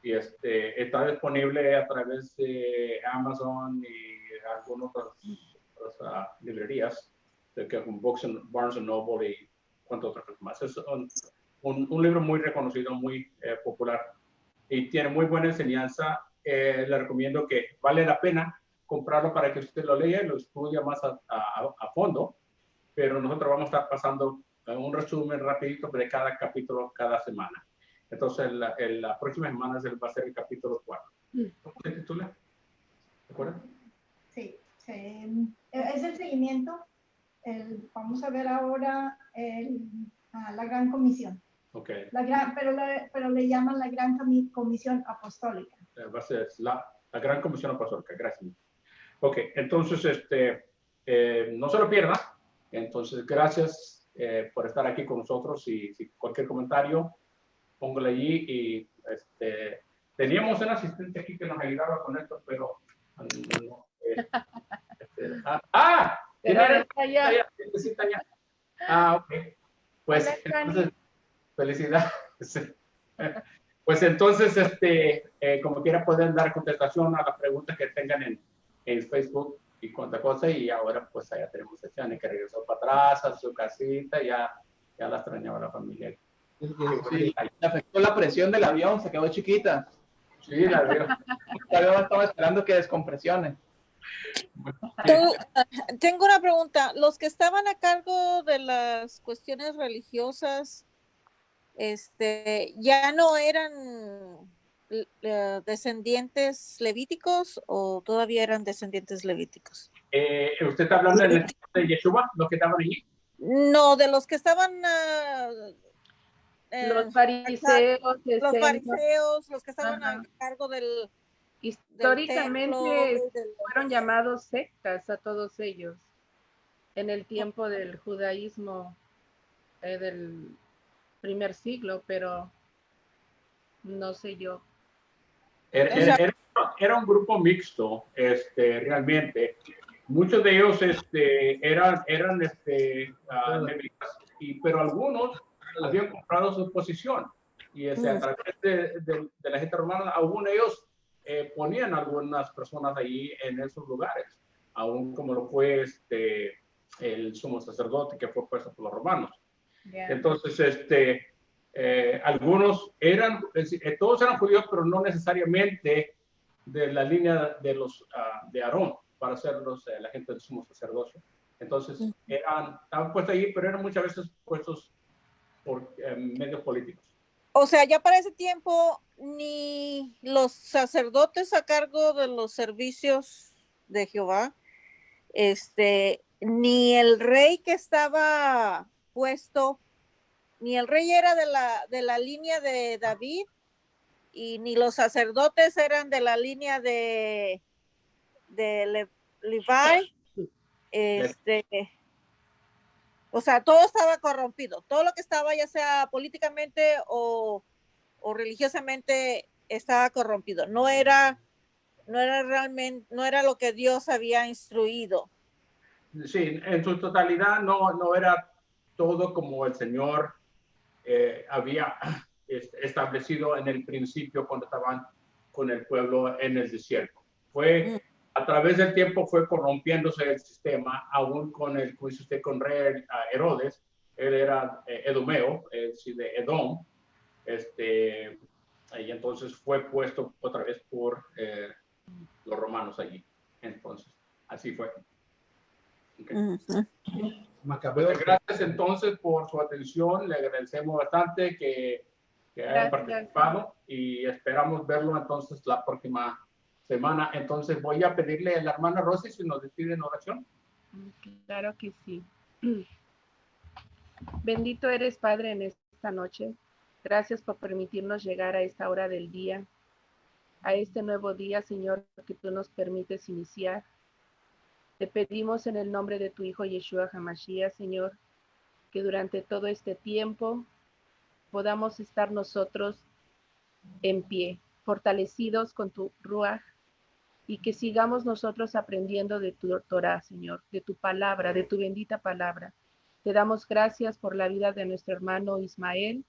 y está disponible a través de Amazon y algunas otras librerías, como Barnes Noble y cuántas otras cosas más. Es un libro muy reconocido, muy popular, y tiene muy buena enseñanza. Le recomiendo que vale la pena comprarlo para que usted lo lea y lo estudie más a fondo, pero nosotros vamos a estar pasando un resumen rapidito de cada capítulo cada semana. Entonces, la próxima semana va a ser el capítulo 4. ¿Cómo se titula? ¿De acuerdo? Sí, es el seguimiento. Vamos a ver ahora la Gran Comisión. Ok. Pero le llaman la Gran Comisión Apostólica. Va a ser la Gran Comisión Apostólica. Gracias. Ok, entonces, no se lo pierda. Entonces, gracias por estar aquí con nosotros y si cualquier comentario, póngale allí. Y teníamos un asistente aquí que nos ayudaba con esto, pero no, Pero ahora está ya. Ok. Pues Hola, entonces, felicidades. Pues entonces, como quiera, pueden dar contestación a las preguntas que tengan en Facebook y cuánta cosa. Y ahora, pues, allá tenemos a Chani que regresó para atrás a su casita. Ya la extrañaba la familia. Sí, le afectó la presión del avión, se quedó chiquita. Sí, la veo. El avión estaba esperando que descompresione. Tengo una pregunta. Los que estaban a cargo de las cuestiones religiosas, ¿ya no eran descendientes levíticos o todavía eran descendientes levíticos? ¿Usted está hablando de Yeshua, los que estaban allí? No, de los que estaban Los fariseos, los que estaban a cargo del históricamente templo, fueron llamados sectas a todos ellos en el tiempo del judaísmo del primer siglo, pero no sé yo. Era un grupo mixto, realmente. Muchos de ellos eran levitas, pero algunos habían comprado su posición. Y a través de la gente romana, algunos de ellos ponían algunas personas allí en esos lugares, aún como lo fue el sumo sacerdote que fue puesto por los romanos. Yeah. Entonces, algunos todos eran judíos, pero no necesariamente de la línea de los de Aarón para ser la gente del sumo sacerdocio. Entonces, estaban puestos allí, pero eran muchas veces puestos por medios políticos. O sea, ya para ese tiempo ni los sacerdotes a cargo de los servicios de Jehová, ni el rey que estaba puesto, ni el rey era de la línea de David, y ni los sacerdotes eran de la línea de Levi. O sea, todo estaba corrompido. Todo lo que estaba, ya sea políticamente o religiosamente, estaba corrompido. No era realmente, no era lo que Dios había instruido. Sí, en su totalidad no era todo como el Señor había establecido en el principio cuando estaban con el pueblo en el desierto. A través del tiempo fue corrompiéndose el sistema, aún con rey Herodes. Él era edomeo, de Edom, y entonces fue puesto otra vez por los romanos allí. Entonces, así fue. Okay. Gracias entonces por su atención, le agradecemos bastante que hayan participado y esperamos verlo entonces la próxima semana. Entonces voy a pedirle a la hermana Rosy si nos despide en oración. Claro que sí. Bendito eres, Padre, en esta noche. Gracias por permitirnos llegar a esta hora del día, a este nuevo día, Señor, que tú nos permites iniciar. Te pedimos en el nombre de tu Hijo Yeshua HaMashiach, Señor, que durante todo este tiempo podamos estar nosotros en pie, fortalecidos con tu Ruach, y que sigamos nosotros aprendiendo de tu Torah, Señor, de tu palabra, de tu bendita palabra. Te damos gracias por la vida de nuestro hermano Ismael,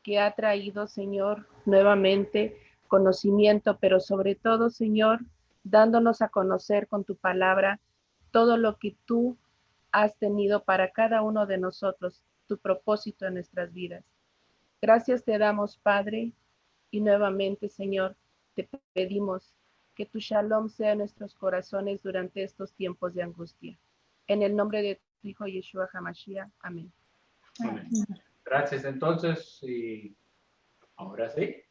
que ha traído, Señor, nuevamente conocimiento, pero sobre todo, Señor, dándonos a conocer con tu palabra todo lo que tú has tenido para cada uno de nosotros, tu propósito en nuestras vidas. Gracias te damos, Padre, y nuevamente, Señor, te pedimos que tu shalom sea en nuestros corazones durante estos tiempos de angustia. En el nombre de tu Hijo Yeshua HaMashiach. Amén. Amén. Gracias entonces, y ahora sí.